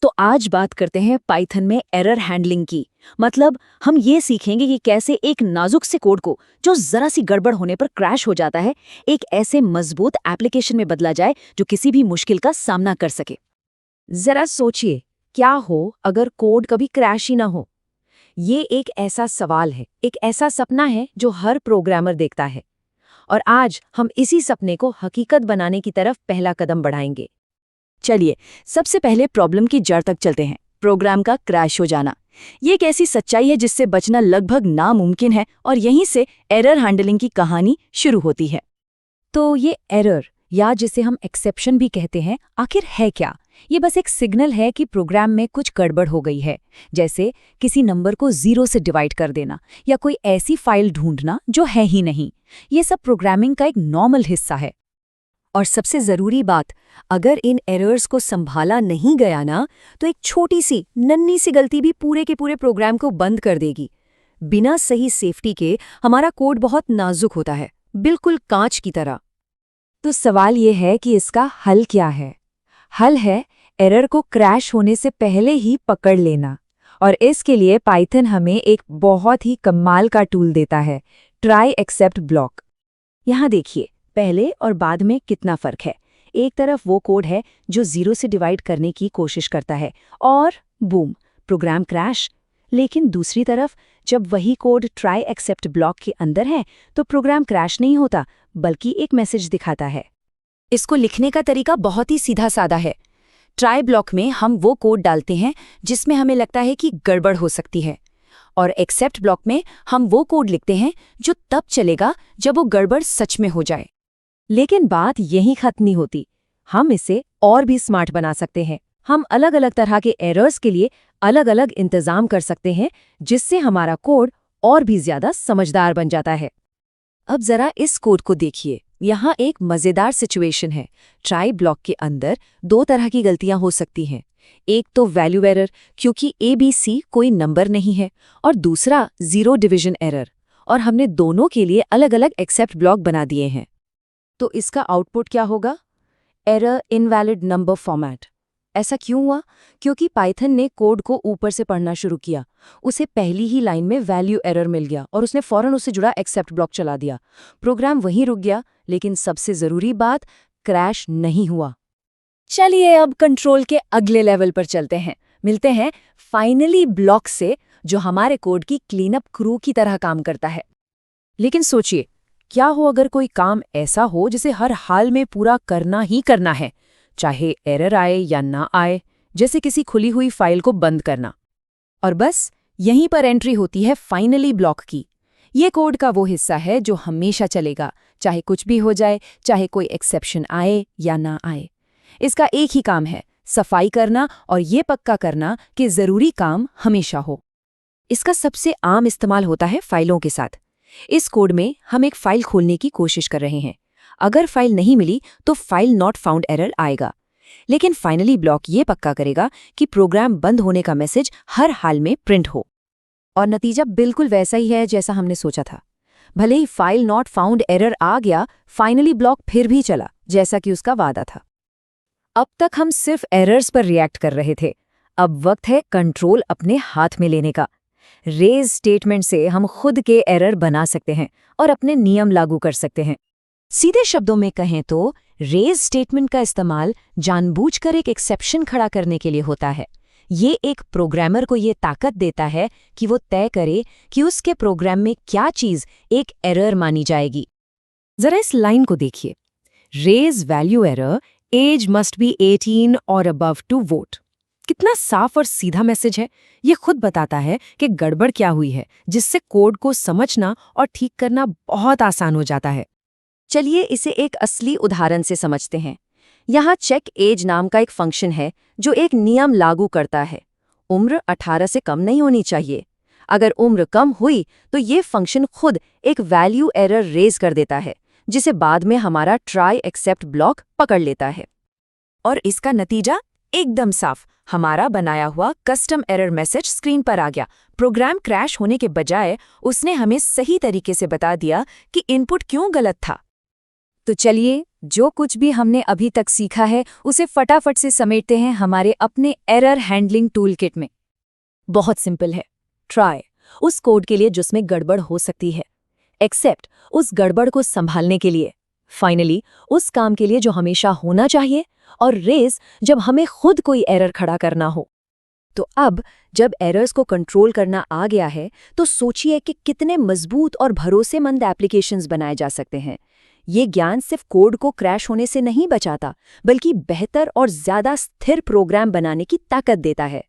तो आज बात करते हैं पाइथन में एरर हैंडलिंग की। मतलब हम ये सीखेंगे कि कैसे एक नाजुक से कोड को जो जरा सी गड़बड़ होने पर क्रैश हो जाता है, एक ऐसे मजबूत एप्लीकेशन में बदला जाए जो किसी भी मुश्किल का सामना कर सके। जरा सोचिए, क्या हो अगर कोड कभी क्रैश ही ना हो। ये एक ऐसा सवाल है, एक ऐसा सपना है जो हर प्रोग्रामर देखता है। और आज हम इसी सपने को हकीकत बनाने की तरफ पहला कदम बढ़ाएंगे। चलिए, सबसे पहले प्रॉब्लम की जड़ तक चलते हैं। प्रोग्राम का क्रैश हो जाना ये एक ऐसी सच्चाई है जिससे बचना लगभग नामुमकिन है, और यहीं से एरर हैंडलिंग की कहानी शुरू होती है। तो ये एरर, या जिसे हम एक्सेप्शन भी कहते हैं, आखिर है क्या? ये बस एक सिग्नल है कि प्रोग्राम में कुछ गड़बड़ हो गई है, जैसे किसी नंबर को 0 से डिवाइड कर देना या कोई ऐसी फाइल ढूंढना जो है ही नहीं। ये सब प्रोग्रामिंग का एक नॉर्मल हिस्सा है। और सबसे ज़रूरी बात, अगर इन एरर्स को संभाला नहीं गया ना, तो एक छोटी सी नन्ही सी गलती भी पूरे के पूरे प्रोग्राम को बंद कर देगी। बिना सही सेफ्टी के हमारा कोड बहुत नाजुक होता है, बिल्कुल कांच की तरह। तो सवाल ये है कि इसका हल क्या है? हल है एरर को क्रैश होने से पहले ही पकड़ लेना। और इसके लिए पाइथन हमें एक बहुत ही कमाल का टूल देता है, ट्राई एक्सेप्ट ब्लॉक। यहाँ देखिए, पहले और बाद में कितना फर्क है। एक तरफ वो कोड है जो 0 से डिवाइड करने की कोशिश करता है और बूम, प्रोग्राम क्रैश। लेकिन दूसरी तरफ जब वही कोड ट्राई एक्सेप्ट ब्लॉक के अंदर है तो प्रोग्राम क्रैश नहीं होता, बल्कि एक मैसेज दिखाता है। इसको लिखने का तरीका बहुत ही सीधा साधा है। ट्राई ब्लॉक में हम वो कोड डालते हैं जिसमें हमें लगता है कि गड़बड़ हो सकती है, और एक्सेप्ट ब्लॉक में हम वो कोड लिखते हैं जो तब चलेगा जब वो गड़बड़ सच में हो जाए। लेकिन बात यहीं खत्म नहीं होती। हम इसे और भी स्मार्ट बना सकते हैं। हम अलग अलग तरह के एरर्स के लिए अलग अलग इंतजाम कर सकते हैं, जिससे हमारा कोड और भी ज्यादा समझदार बन जाता है। अब जरा इस कोड को देखिए। यहाँ एक मजेदार सिचुएशन है। ट्राई ब्लॉक के अंदर दो तरह की गलतियां हो सकती हैं। एक तो वैल्यू एरर, क्योंकि ABC कोई नंबर नहीं है, और दूसरा 0 डिवीजन एरर। और हमने दोनों के लिए अलग अलग एक्सेप्ट ब्लॉक बना दिए हैं। तो इसका आउटपुट क्या होगा? Error invalid number format. ऐसा क्यों हुआ? क्योंकि पाइथन ने कोड को ऊपर से पढ़ना शुरू किया। उसे पहली ही लाइन में वैल्यू एरर मिल गया और उसने फौरन उससे जुड़ा एक्सेप्ट ब्लॉक चला दिया। प्रोग्राम वहीं रुक गया, लेकिन सबसे जरूरी बात, क्रैश नहीं हुआ। चलिए, अब कंट्रोल के अगले लेवल पर चलते हैं। मिलते हैं फाइनली ब्लॉक से, जो हमारे कोड की क्लीनअप क्रू की तरह काम करता है। लेकिन सोचिए, क्या हो अगर कोई काम ऐसा हो जिसे हर हाल में पूरा करना ही करना है, चाहे एरर आए या ना आए, जैसे किसी खुली हुई फाइल को बंद करना। और बस यहीं पर एंट्री होती है फाइनली ब्लॉक की। ये कोड का वो हिस्सा है जो हमेशा चलेगा, चाहे कुछ भी हो जाए, चाहे कोई एक्सेप्शन आए या ना आए। इसका एक ही काम है, सफाई करना और ये पक्का करना कि जरूरी काम हमेशा हो। इसका सबसे आम इस्तेमाल होता है फाइलों के साथ। इस कोड में हम एक फाइल खोलने की कोशिश कर रहे हैं। अगर फाइल नहीं मिली तो फाइल नॉट फाउंड एरर आएगा। लेकिन फाइनली ब्लॉक ये पक्का करेगा कि प्रोग्राम बंद होने का मैसेज हर हाल में प्रिंट हो। और नतीजा बिल्कुल वैसा ही है जैसा हमने सोचा था। भले ही फाइल नॉट फाउंड एरर आ गया, फाइनली ब्लॉक फिर भी चला, जैसा कि उसका वादा था। अब तक हम सिर्फ एरर्स पर रिएक्ट कर रहे थे। अब वक्त है कंट्रोल अपने हाथ में लेने का। रेज स्टेटमेंट से हम खुद के एरर बना सकते हैं और अपने नियम लागू कर सकते हैं। सीधे शब्दों में कहें तो रेज स्टेटमेंट का इस्तेमाल जानबूझकर एक एक्सेप्शन खड़ा करने के लिए होता है। ये एक प्रोग्रामर को ये ताकत देता है कि वो तय करे कि उसके प्रोग्राम में क्या चीज एक एरर मानी जाएगी। जरा इस लाइन को देखिए, raise value error, age must be 18 और अबव टू वोट। कितना साफ और सीधा मैसेज है। ये खुद बताता है कि गड़बड़ क्या हुई है, जिससे कोड को समझना और ठीक करना बहुत आसान हो जाता है। चलिए इसे एक असली उदाहरण से समझते हैं। यहाँ चेक एज नाम का एक फंक्शन है जो एक नियम लागू करता है। उम्र 18 से कम नहीं होनी चाहिए। अगर उम्र कम हुई तो ये फंक्शन खुद एक वैल्यू एरर रेज कर देता है, जिसे बाद में हमारा ट्राई एक्सेप्ट ब्लॉक पकड़ लेता है। और इसका नतीजा एकदम साफ, हमारा बनाया हुआ कस्टम एरर मैसेज स्क्रीन पर आ गया। प्रोग्राम क्रैश होने के बजाय उसने हमें सही तरीके से बता दिया कि इनपुट क्यों गलत था। तो चलिए, जो कुछ भी हमने अभी तक सीखा है उसे फटाफट से समेटते हैं हमारे अपने एरर हैंडलिंग टूलकिट में। बहुत सिंपल है। ट्राई उस कोड के लिए जिसमें गड़बड़ हो सकती है, एक्सेप्ट उस गड़बड़ को संभालने के लिए, फाइनली उस काम के लिए जो हमेशा होना चाहिए, और रेज जब हमें खुद कोई एरर खड़ा करना हो। तो अब जब एरर्स को कंट्रोल करना आ गया है, तो सोचिए कि कितने मजबूत और भरोसेमंद एप्लीकेशंस बनाए जा सकते हैं। ये ज्ञान सिर्फ कोड को क्रैश होने से नहीं बचाता, बल्कि बेहतर और ज्यादा स्थिर प्रोग्राम बनाने की ताकत देता है।